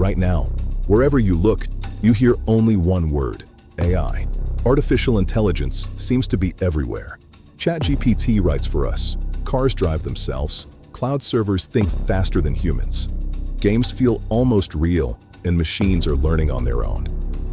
Right now, wherever you look, you hear only one word: AI. Artificial intelligence seems to be everywhere. ChatGPT writes for us, cars drive themselves, cloud servers think faster than humans. Games feel almost real, and machines are learning on their own.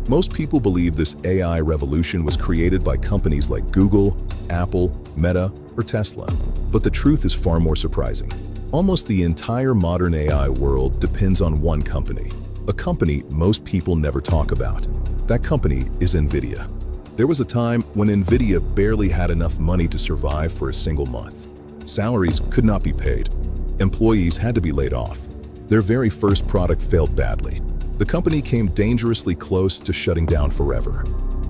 Most people believe this AI revolution was created by companies like Google, Apple, Meta, or Tesla. But the truth is far more surprising. Almost the entire modern AI world depends on one company, a company most people never talk about. That company is NVIDIA. There was a time when NVIDIA barely had enough money to survive for a single month. Salaries could not be paid. Employees had to be laid off. Their very first product failed badly. The company came dangerously close to shutting down forever.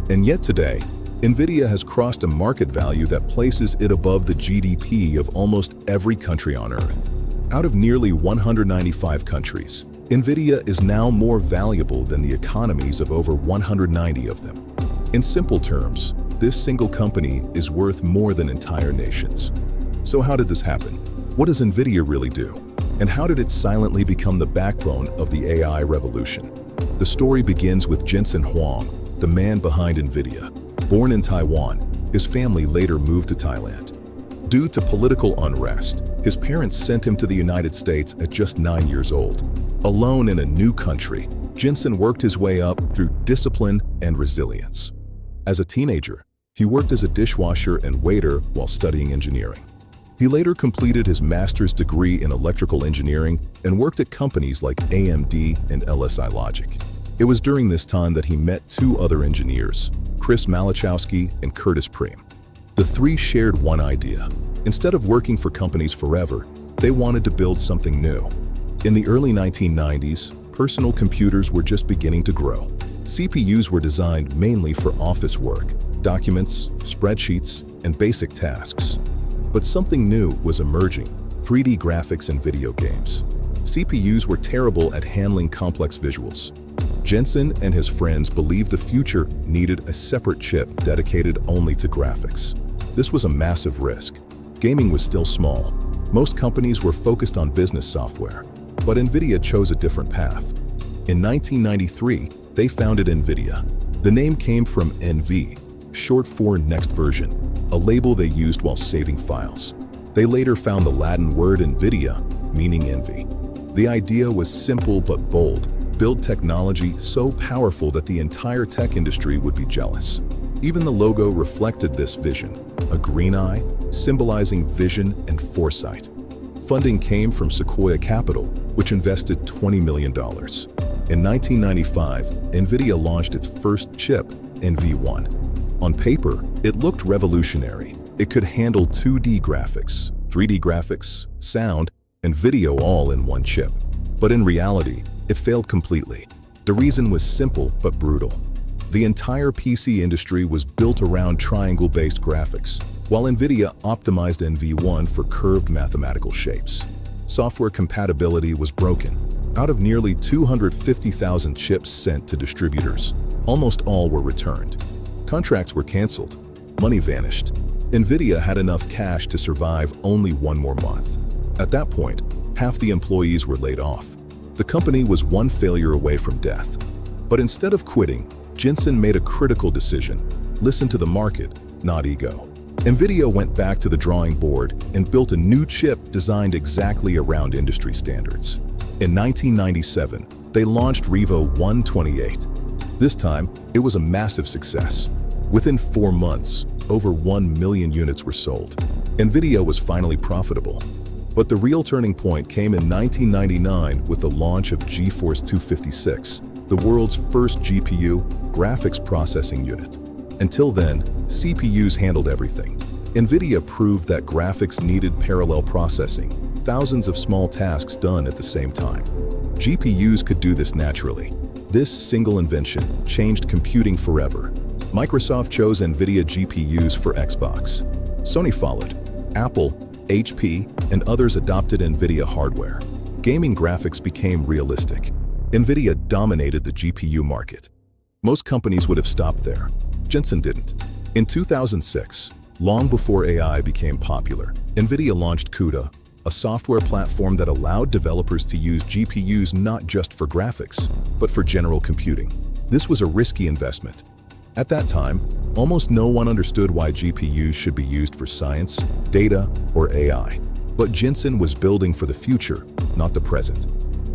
And yet today, NVIDIA has crossed a market value that places it above the GDP of almost every country on Earth. Out of nearly 195 countries, NVIDIA is now more valuable than the economies of over 190 of them. In simple terms, this single company is worth more than entire nations. So how did this happen? What does NVIDIA really do? And how did it silently become the backbone of the AI revolution? The story begins with Jensen Huang, the man behind NVIDIA. Born in Taiwan, his family later moved to Thailand. Due to political unrest, his parents sent him to the United States at just 9 years old. Alone in a new country, Jensen worked his way up through discipline and resilience. As a teenager, he worked as a dishwasher and waiter while studying engineering. He later completed his master's degree in electrical engineering and worked at companies like AMD and LSI Logic. It was during this time that he met two other engineers, Chris Malachowski and Curtis Preem. The three shared one idea. Instead of working for companies forever, they wanted to build something new. In the early 1990s, personal computers were just beginning to grow. CPUs were designed mainly for office work, documents, spreadsheets, and basic tasks. But something new was emerging: 3D graphics and video games. CPUs were terrible at handling complex visuals. Jensen and his friends believed the future needed a separate chip dedicated only to graphics. This was a massive risk. Gaming was still small. Most companies were focused on business software, but NVIDIA chose a different path. In 1993, they founded NVIDIA. The name came from NV, short for next version, a label they used while saving files. They later found the Latin word NVIDIA, meaning envy. The idea was simple but bold: build technology so powerful that the entire tech industry would be jealous. Even the logo reflected this vision, a green eye, symbolizing vision and foresight. Funding came from Sequoia Capital, which invested $20 million. In 1995, NVIDIA launched its first chip, NV1. On paper, it looked revolutionary. It could handle 2D graphics, 3D graphics, sound, and video all in one chip. But in reality, it failed completely. The reason was simple but brutal. The entire PC industry was built around triangle-based graphics, while NVIDIA optimized NV1 for curved mathematical shapes. Software compatibility was broken. Out of nearly 250,000 chips sent to distributors, almost all were returned. Contracts were canceled. Money vanished. NVIDIA had enough cash to survive only one more month. At that point, half the employees were laid off. The company was one failure away from death. But instead of quitting, Jensen made a critical decision: listen to the market, not ego. NVIDIA went back to the drawing board and built a new chip designed exactly around industry standards. In 1997, they launched Revo 128. This time, it was a massive success. Within 4 months, over 1 million units were sold. NVIDIA was finally profitable. But the real turning point came in 1999 with the launch of GeForce 256, the world's first GPU, graphics processing unit. Until then, CPUs handled everything. NVIDIA proved that graphics needed parallel processing, thousands of small tasks done at the same time. GPUs could do this naturally. This single invention changed computing forever. Microsoft chose NVIDIA GPUs for Xbox. Sony followed. Apple, HP, and others adopted NVIDIA hardware. Gaming graphics became realistic. NVIDIA dominated the GPU market. Most companies would have stopped there. Jensen didn't. In 2006, long before AI became popular, NVIDIA launched CUDA, a software platform that allowed developers to use GPUs not just for graphics, but for general computing. This was a risky investment. At that time, almost no one understood why GPUs should be used for science, data, or AI. But Jensen was building for the future, not the present.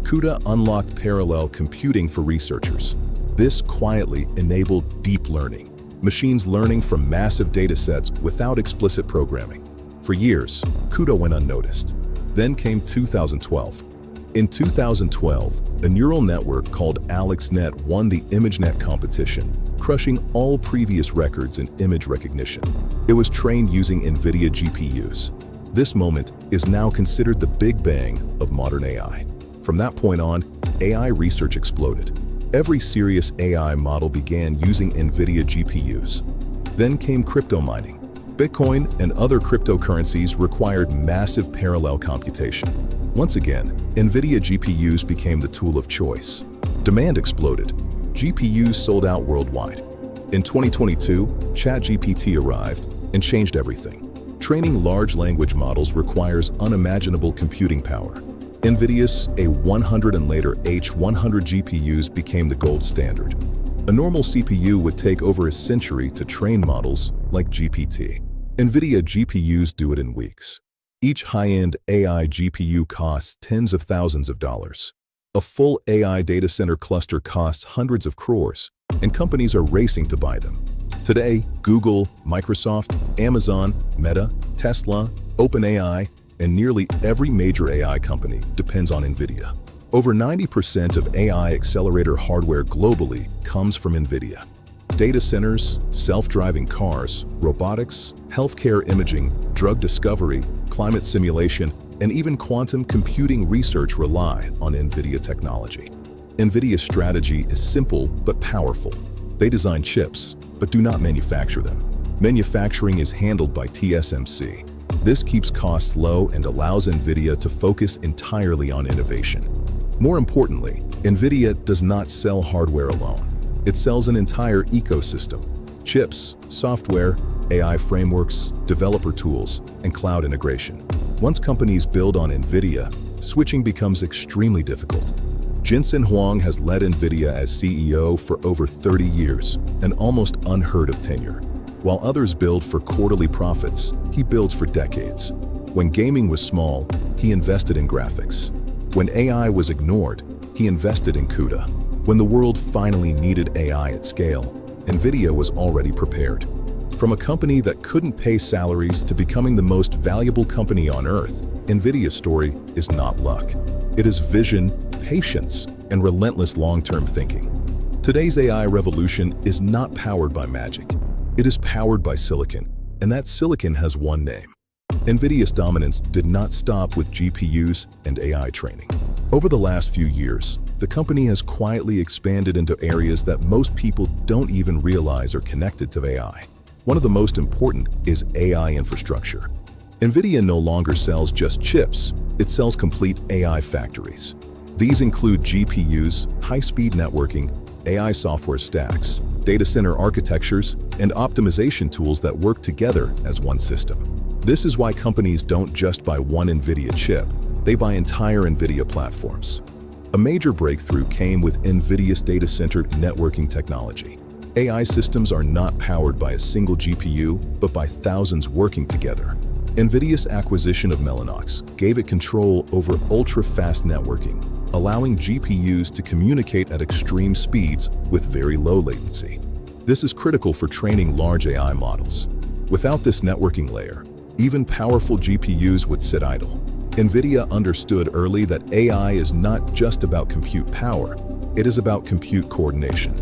CUDA unlocked parallel computing for researchers. This quietly enabled deep learning, machines learning from massive datasets without explicit programming. For years, CUDA went unnoticed. Then came 2012. In 2012, a neural network called AlexNet won the ImageNet competition, crushing all previous records in image recognition. It was trained using NVIDIA GPUs. This moment is now considered the big bang of modern AI. From that point on, AI research exploded. Every serious AI model began using NVIDIA GPUs. Then came crypto mining. Bitcoin and other cryptocurrencies required massive parallel computation. Once again, NVIDIA GPUs became the tool of choice. Demand exploded. GPUs sold out worldwide. In 2022, ChatGPT arrived and changed everything. Training large language models requires unimaginable computing power. NVIDIA's A100 and later H100 GPUs became the gold standard. A normal CPU would take over a century to train models like GPT. NVIDIA GPUs do it in weeks. Each high-end AI GPU costs tens of thousands of dollars. A full AI data center cluster costs hundreds of crores, and companies are racing to buy them. Today, Google, Microsoft, Amazon, Meta, Tesla, OpenAI, and nearly every major AI company depends on NVIDIA. Over 90% of AI accelerator hardware globally comes from NVIDIA. Data centers, self-driving cars, robotics, healthcare imaging, drug discovery, climate simulation, and even quantum computing research rely on NVIDIA technology. NVIDIA's strategy is simple but powerful. They design chips, but do not manufacture them. Manufacturing is handled by TSMC. This keeps costs low and allows NVIDIA to focus entirely on innovation. More importantly, NVIDIA does not sell hardware alone. It sells an entire ecosystem: chips, software, AI frameworks, developer tools, and cloud integration. Once companies build on NVIDIA, switching becomes extremely difficult. Jensen Huang has led NVIDIA as CEO for over 30 years, an almost unheard of tenure. While others build for quarterly profits, he builds for decades. When gaming was small, he invested in graphics. When AI was ignored, he invested in CUDA. When the world finally needed AI at scale, NVIDIA was already prepared. From a company that couldn't pay salaries to becoming the most valuable company on Earth, NVIDIA's story is not luck. It is vision, patience, and relentless long-term thinking. Today's AI revolution is not powered by magic. It is powered by silicon, and that silicon has one name. NVIDIA's dominance did not stop with GPUs and AI training. Over the last few years, the company has quietly expanded into areas that most people don't even realize are connected to AI. One of the most important is AI infrastructure. NVIDIA no longer sells just chips, it sells complete AI factories. These include GPUs, high-speed networking, AI software stacks, data center architectures, and optimization tools that work together as one system. This is why companies don't just buy one NVIDIA chip, they buy entire NVIDIA platforms. A major breakthrough came with NVIDIA's data-centered networking technology. AI systems are not powered by a single GPU, but by thousands working together. NVIDIA's acquisition of Mellanox gave it control over ultra-fast networking, allowing GPUs to communicate at extreme speeds with very low latency. This is critical for training large AI models. Without this networking layer, even powerful GPUs would sit idle. NVIDIA understood early that AI is not just about compute power, it is about compute coordination.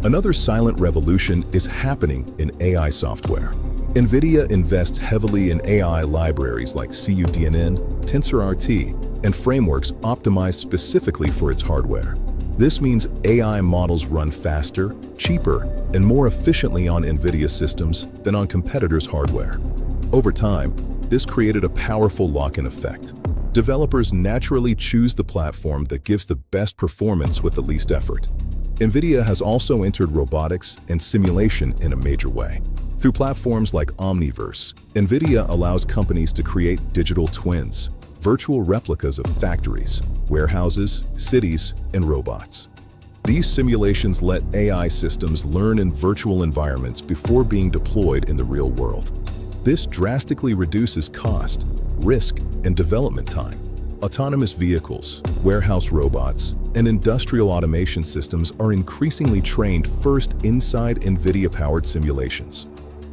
Another silent revolution is happening in AI software. NVIDIA invests heavily in AI libraries like cuDNN, TensorRT, and frameworks optimized specifically for its hardware. This means AI models run faster, cheaper, and more efficiently on NVIDIA systems than on competitors' hardware. Over time, this created a powerful lock-in effect. Developers naturally choose the platform that gives the best performance with the least effort. NVIDIA has also entered robotics and simulation in a major way. Through platforms like Omniverse, NVIDIA allows companies to create digital twins, virtual replicas of factories, warehouses, cities, and robots. These simulations let AI systems learn in virtual environments before being deployed in the real world. This drastically reduces cost, risk, and development time. Autonomous vehicles, warehouse robots, and industrial automation systems are increasingly trained first inside NVIDIA-powered simulations.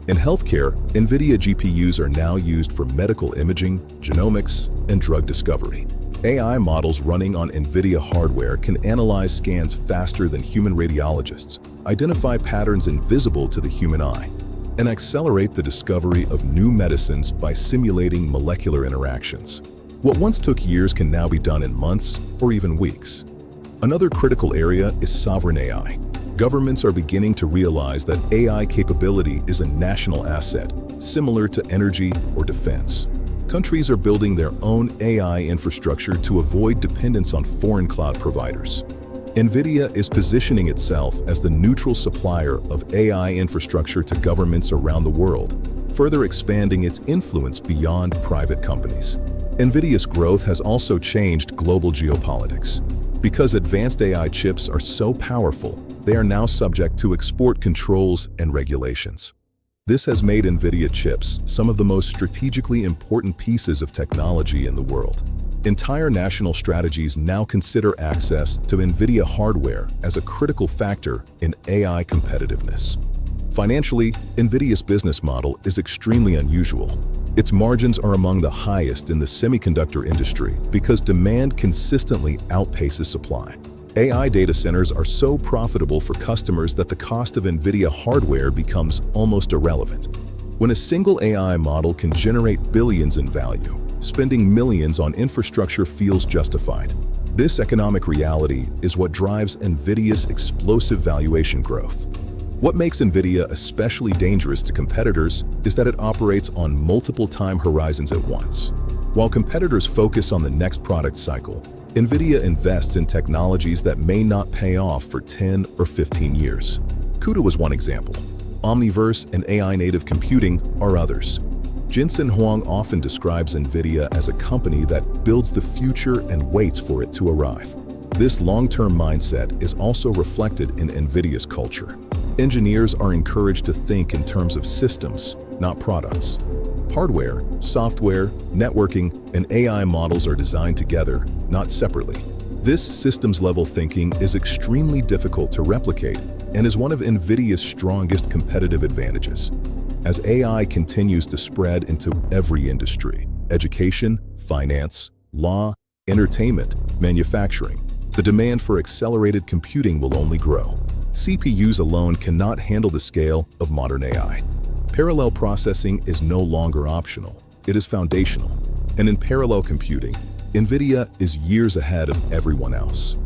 In healthcare, NVIDIA GPUs are now used for medical imaging, genomics, and drug discovery. AI models running on NVIDIA hardware can analyze scans faster than human radiologists, identify patterns invisible to the human eye, and accelerate the discovery of new medicines by simulating molecular interactions. What once took years can now be done in months or even weeks. Another critical area is sovereign AI. Governments are beginning to realize that AI capability is a national asset, similar to energy or defense. Countries are building their own AI infrastructure to avoid dependence on foreign cloud providers. NVIDIA is positioning itself as the neutral supplier of AI infrastructure to governments around the world, further expanding its influence beyond private companies. NVIDIA's growth has also changed global geopolitics. Because advanced AI chips are so powerful, they are now subject to export controls and regulations. This has made NVIDIA chips some of the most strategically important pieces of technology in the world. Entire national strategies now consider access to NVIDIA hardware as a critical factor in AI competitiveness. Financially, NVIDIA's business model is extremely unusual. Its margins are among the highest in the semiconductor industry because demand consistently outpaces supply. AI data centers are so profitable for customers that the cost of NVIDIA hardware becomes almost irrelevant. When a single AI model can generate billions in value, spending millions on infrastructure feels justified. This economic reality is what drives NVIDIA's explosive valuation growth. What makes NVIDIA especially dangerous to competitors is that it operates on multiple time horizons at once. While competitors focus on the next product cycle, NVIDIA invests in technologies that may not pay off for 10 or 15 years. CUDA was one example. Omniverse and AI-native computing are others. Jensen Huang often describes NVIDIA as a company that builds the future and waits for it to arrive. This long-term mindset is also reflected in NVIDIA's culture. Engineers are encouraged to think in terms of systems, not products. Hardware, software, networking, and AI models are designed together, not separately. This systems-level thinking is extremely difficult to replicate and is one of NVIDIA's strongest competitive advantages. As AI continues to spread into every industry, education, finance, law, entertainment, manufacturing, the demand for accelerated computing will only grow. CPUs alone cannot handle the scale of modern AI. Parallel processing is no longer optional, it is foundational. And in parallel computing, NVIDIA is years ahead of everyone else.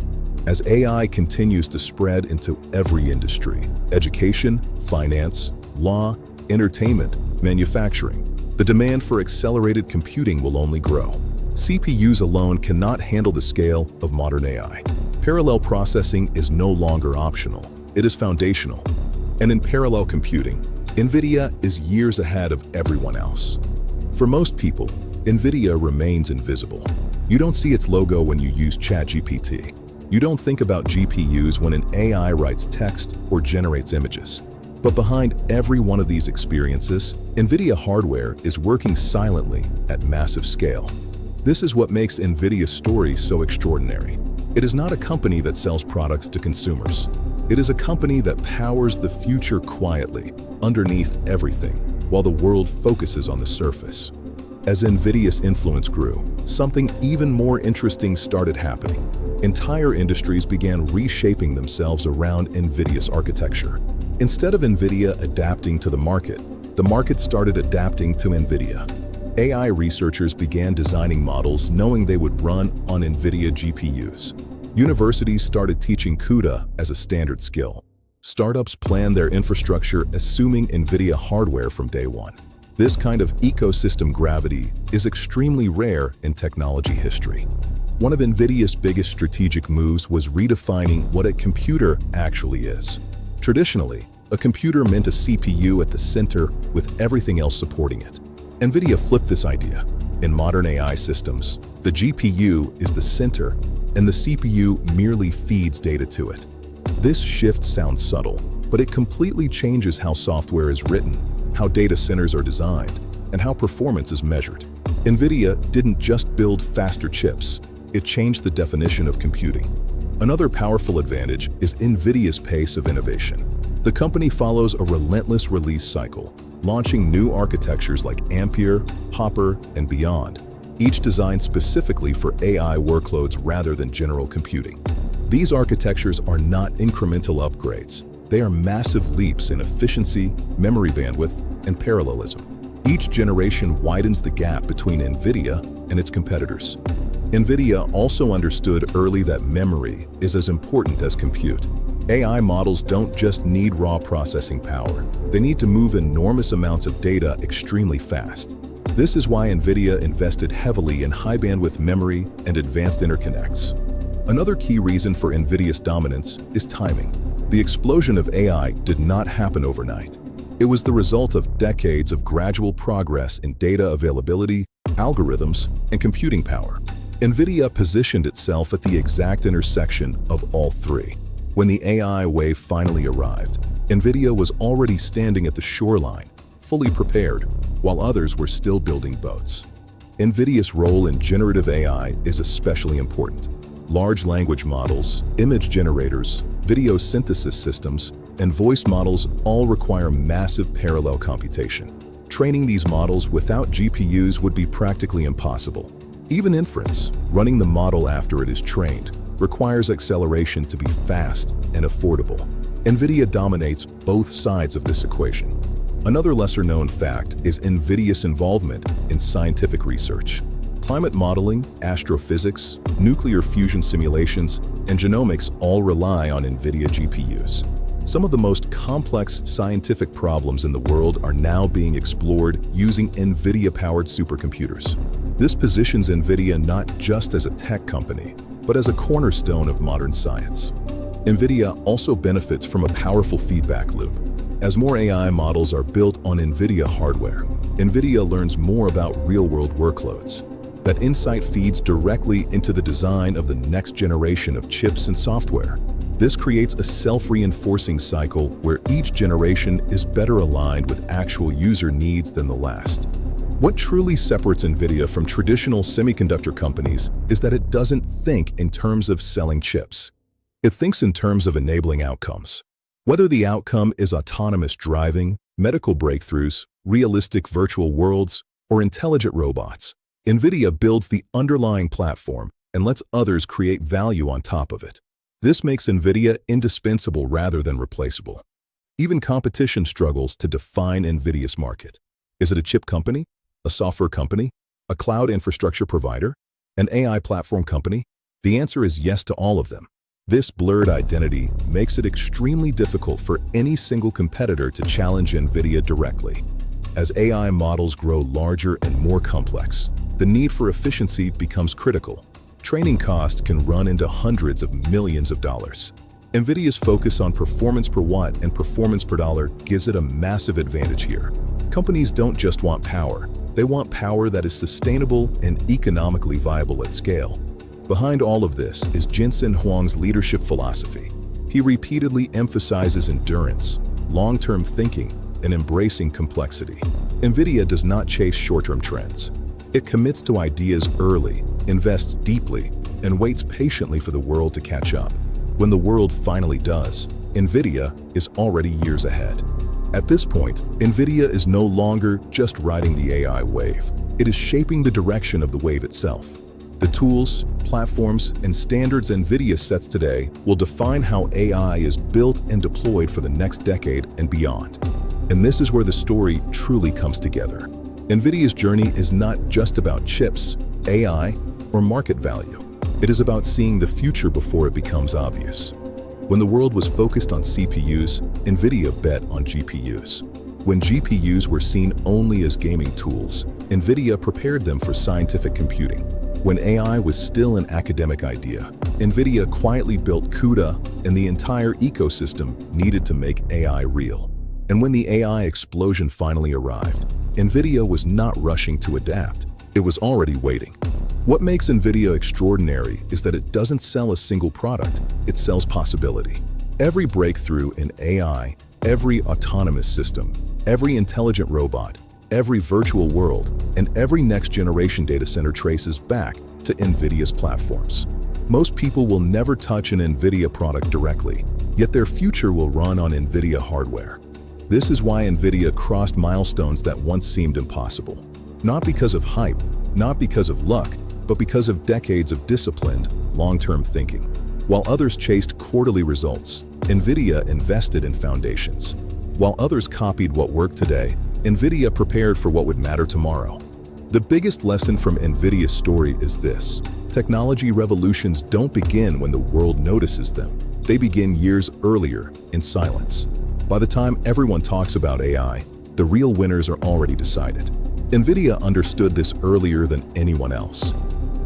As AI continues to spread into every industry, education, finance, law, entertainment, manufacturing, the demand for accelerated computing will only grow. CPUs alone cannot handle the scale of modern AI. Parallel processing is no longer optional, it is foundational. And in parallel computing, NVIDIA is years ahead of everyone else. For most people, NVIDIA remains invisible. You don't see its logo when you use ChatGPT. You don't think about GPUs when an AI writes text or generates images. But behind every one of these experiences, NVIDIA hardware is working silently at massive scale. This is what makes NVIDIA's story so extraordinary. It is not a company that sells products to consumers. It is a company that powers the future quietly, underneath everything, while the world focuses on the surface. As NVIDIA's influence grew, something even more interesting started happening. Entire industries began reshaping themselves around NVIDIA's architecture. Instead of NVIDIA adapting to the market started adapting to NVIDIA. AI researchers began designing models knowing they would run on NVIDIA GPUs. Universities started teaching CUDA as a standard skill. Startups planned their infrastructure assuming NVIDIA hardware from day one. This kind of ecosystem gravity is extremely rare in technology history. One of NVIDIA's biggest strategic moves was redefining what a computer actually is. Traditionally, a computer meant a CPU at the center with everything else supporting it. NVIDIA flipped this idea. In modern AI systems, The GPU is the center, and the CPU merely feeds data to it. This shift sounds subtle, but it completely changes how software is written, how data centers are designed, and how performance is measured. NVIDIA didn't just build faster chips, it changed the definition of computing. Another powerful advantage is NVIDIA's pace of innovation. The company follows a relentless release cycle, launching new architectures like Ampere, Hopper, and beyond, each designed specifically for AI workloads rather than general computing. These architectures are not incremental upgrades. They are massive leaps in efficiency, memory bandwidth, and parallelism. Each generation widens the gap between NVIDIA and its competitors. NVIDIA also understood early that memory is as important as compute. AI models don't just need raw processing power. They need to move enormous amounts of data extremely fast. This is why NVIDIA invested heavily in high-bandwidth memory and advanced interconnects. Another key reason for NVIDIA's dominance is timing. The explosion of AI did not happen overnight. It was the result of decades of gradual progress in data availability, algorithms, and computing power. NVIDIA positioned itself at the exact intersection of all three. When the AI wave finally arrived, NVIDIA was already standing at the shoreline, fully prepared, while others were still building boats. NVIDIA's role in generative AI is especially important. Large language models, image generators, video synthesis systems, and voice models all require massive parallel computation. Training these models without GPUs would be practically impossible. Even inference, running the model after it is trained, requires acceleration to be fast and affordable. NVIDIA dominates both sides of this equation. Another lesser-known fact is NVIDIA's involvement in scientific research. Climate modeling, astrophysics, nuclear fusion simulations, and genomics all rely on NVIDIA GPUs. Some of the most complex scientific problems in the world are now being explored using NVIDIA-powered supercomputers. This positions NVIDIA not just as a tech company, but as a cornerstone of modern science. NVIDIA also benefits from a powerful feedback loop. As more AI models are built on NVIDIA hardware, NVIDIA learns more about real-world workloads. That insight feeds directly into the design of the next generation of chips and software. This creates a self-reinforcing cycle where each generation is better aligned with actual user needs than the last. What truly separates NVIDIA from traditional semiconductor companies is that it doesn't think in terms of selling chips. It thinks in terms of enabling outcomes. Whether the outcome is autonomous driving, medical breakthroughs, realistic virtual worlds, or intelligent robots, NVIDIA builds the underlying platform and lets others create value on top of it. This makes NVIDIA indispensable rather than replaceable. Even competition struggles to define NVIDIA's market. Is it a chip company, a software company, a cloud infrastructure provider, an AI platform company? The answer is yes to all of them. This blurred identity makes it extremely difficult for any single competitor to challenge NVIDIA directly. As AI models grow larger and more complex, the need for efficiency becomes critical. Training costs can run into hundreds of millions of dollars. NVIDIA's focus on performance per watt and performance per dollar gives it a massive advantage here. Companies don't just want power, they want power that is sustainable and economically viable at scale. Behind all of this is Jensen Huang's leadership philosophy. He repeatedly emphasizes endurance, long-term thinking, and embracing complexity. NVIDIA does not chase short-term trends. It commits to ideas early, invests deeply, and waits patiently for the world to catch up. When the world finally does, NVIDIA is already years ahead. At this point, NVIDIA is no longer just riding the AI wave. It is shaping the direction of the wave itself. The tools, platforms, and standards NVIDIA sets today will define how AI is built and deployed for the next decade and beyond. And this is where the story truly comes together. NVIDIA's journey is not just about chips, AI, or market value. It is about seeing the future before it becomes obvious. When the world was focused on CPUs, NVIDIA bet on GPUs. When GPUs were seen only as gaming tools, NVIDIA prepared them for scientific computing. When AI was still an academic idea, NVIDIA quietly built CUDA and the entire ecosystem needed to make AI real. And when the AI explosion finally arrived, NVIDIA was not rushing to adapt. It was already waiting. What makes NVIDIA extraordinary is that it doesn't sell a single product, it sells possibility. Every breakthrough in AI, every autonomous system, every intelligent robot, every virtual world, and every next-generation data center traces back to NVIDIA's platforms. Most people will never touch an NVIDIA product directly, yet their future will run on NVIDIA hardware. This is why NVIDIA crossed milestones that once seemed impossible. Not because of hype, not because of luck, but because of decades of disciplined, long-term thinking. While others chased quarterly results, NVIDIA invested in foundations. While others copied what worked today, NVIDIA prepared for what would matter tomorrow. The biggest lesson from NVIDIA's story is this: technology revolutions don't begin when the world notices them. They begin years earlier, in silence. By the time everyone talks about AI, the real winners are already decided. NVIDIA understood this earlier than anyone else.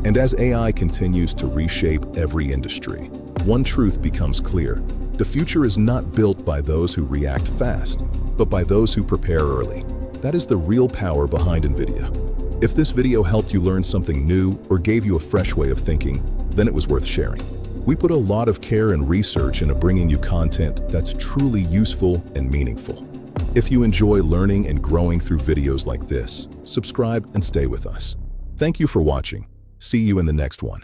And as AI continues to reshape every industry, one truth becomes clear: the future is not built by those who react fast, but by those who prepare early. That is the real power behind NVIDIA. If this video helped you learn something new or gave you a fresh way of thinking, then it was worth sharing. We put a lot of care and research into bringing you content that's truly useful and meaningful. If you enjoy learning and growing through videos like this, subscribe and stay with us. Thank you for watching. See you in the next one.